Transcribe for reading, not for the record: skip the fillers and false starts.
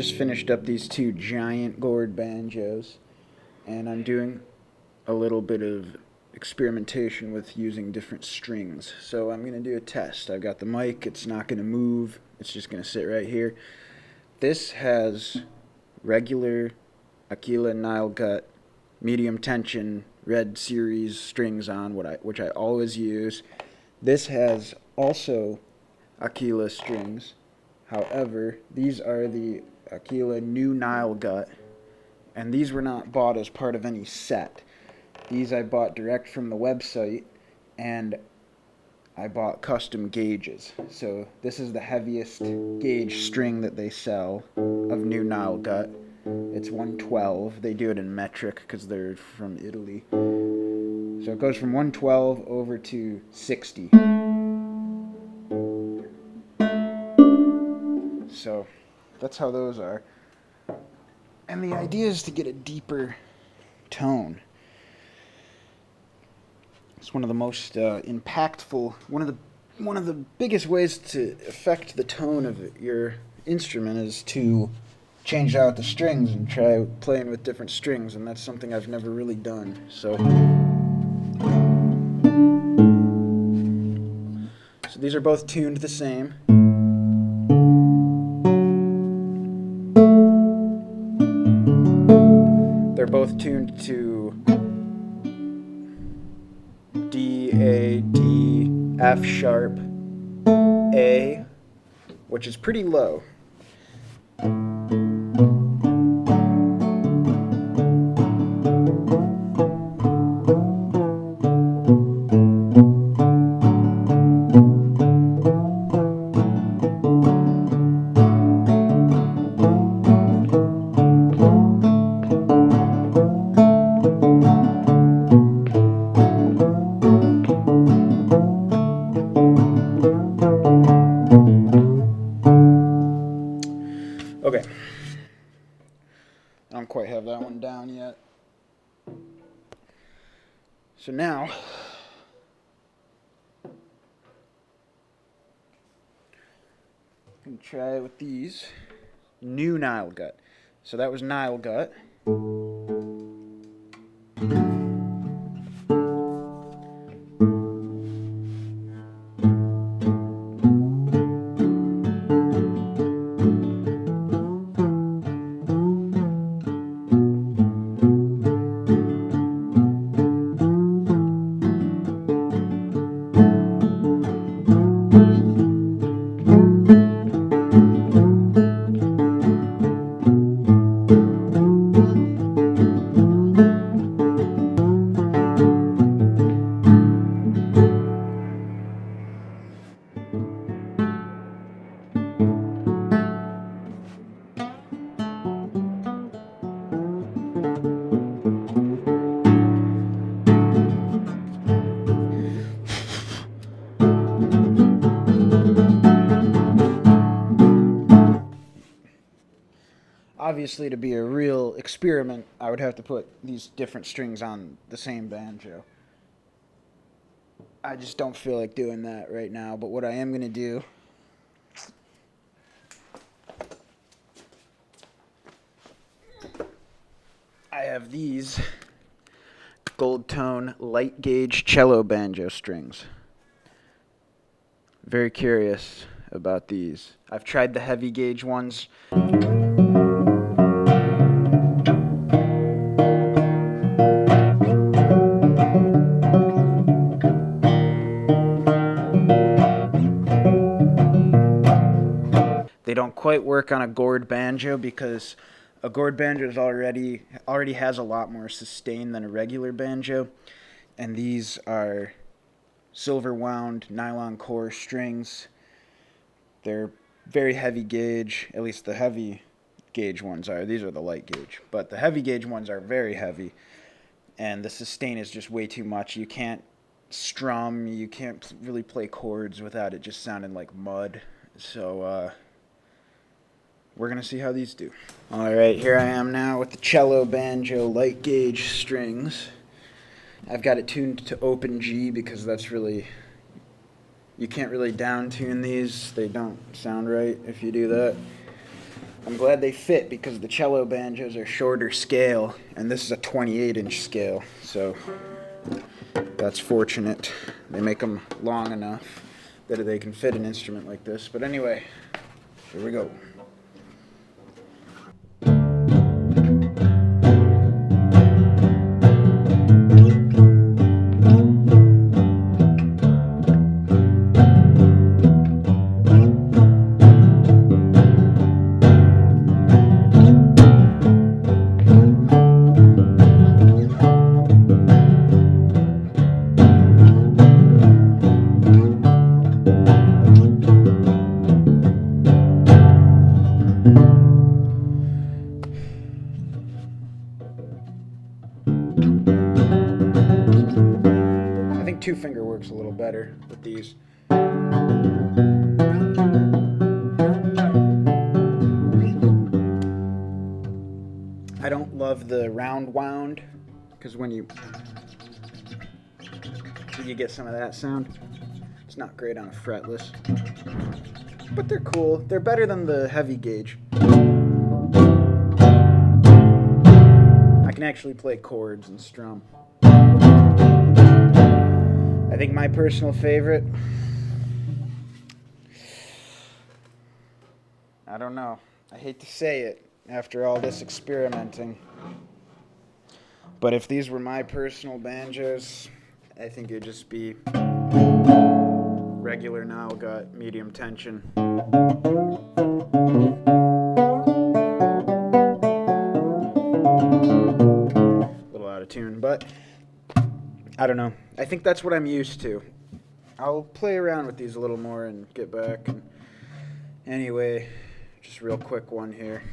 just finished up these two Giant Gourd Banjos, and I'm doing a little bit of experimentation with using different strings. So I'm going to do a test. I've got the mic, it's not going to move, it's just going to sit right here. This has regular Aquila Nile Gut medium tension red series strings on, which I always use. This has also Aquila strings. However, these are the Aquila New Nile Gut, and these were not bought as part of any set. These I bought direct from the website, and I bought custom gauges. So this is the heaviest gauge string that they sell of New Nile Gut. It's 112. They do it in metric because they're from Italy. So it goes from 112 over to 60. So that's how those are. And the idea is to get a deeper tone. It's one of the most impactful, one of the biggest ways to affect the tone of your instrument is to change out the strings and try playing with different strings, and that's something I've never really done. So these are both tuned the same. They're both tuned to D, A, D, F sharp, A, which is pretty low. Okay, I don't quite have that one down yet. So now, I'm going to try it with these New Nile Gut. So that was Nile Gut. Obviously, to be a real experiment, I would have to put these different strings on the same banjo. I just don't feel like doing that right now, but what I am going to do I have these gold tone light gauge cello banjo strings. Very curious about these. I've tried the heavy gauge ones. They don't quite work on a gourd banjo because a gourd banjo is already has a lot more sustain than a regular banjo, and these are silver wound nylon core strings. They're very heavy gauge, at least the heavy gauge ones are. These are the light gauge, but the heavy gauge ones are very heavy, and the sustain is just way too much. You can't strum, you can't really play chords without it just sounding like mud. So we're going to see how these do. Alright, here I am now with the cello banjo light gauge strings. I've got it tuned to open G because that's really, you can't really down tune these. They don't sound right if you do that. I'm glad they fit because the cello banjos are shorter scale, and this is a 28-inch scale, so that's fortunate. They make them long enough that they can fit an instrument like this. But anyway, here we go. I think two finger works a little better with these. I don't love the round wound because when you get some of that sound, it's not great on a fretless. But they're cool. They're better than the heavy gauge. I can actually play chords and strum. I think my personal favorite, I don't know. I hate to say it after all this experimenting, but if these were my personal banjos, I think it'd just be regular now, got medium tension. A little out of tune, but I don't know. I think that's what I'm used to. I'll play around with these a little more and get back. And anyway, just real quick one here.